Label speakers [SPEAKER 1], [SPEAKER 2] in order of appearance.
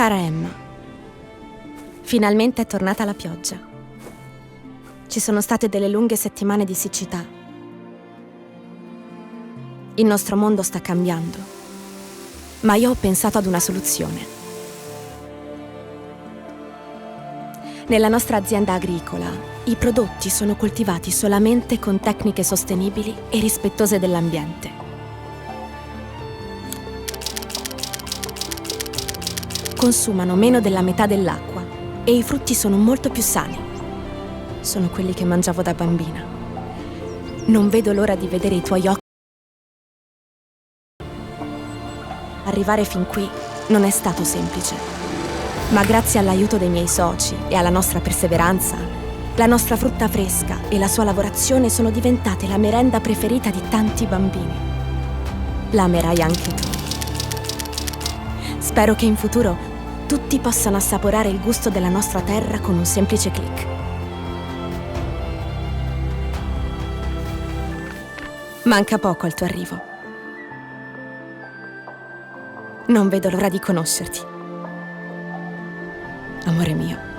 [SPEAKER 1] Cara Emma, finalmente è tornata la pioggia. Ci sono state delle lunghe settimane di siccità. Il nostro mondo sta cambiando, ma io ho pensato ad una soluzione. Nella nostra azienda agricola, i prodotti sono coltivati solamente con tecniche sostenibili e rispettose dell'ambiente. Consumano meno della metà dell'acqua e i frutti sono molto più sani. Sono quelli che mangiavo da bambina. Non vedo l'ora di vedere i tuoi occhi. Arrivare fin qui non è stato semplice. Ma grazie all'aiuto dei miei soci e alla nostra perseveranza, la nostra frutta fresca e la sua lavorazione sono diventate la merenda preferita di tanti bambini. La amerai anche tu. Spero che in futuro tutti possano assaporare il gusto della nostra terra con un semplice click. Manca poco al tuo arrivo. Non vedo l'ora di conoscerti. Amore mio.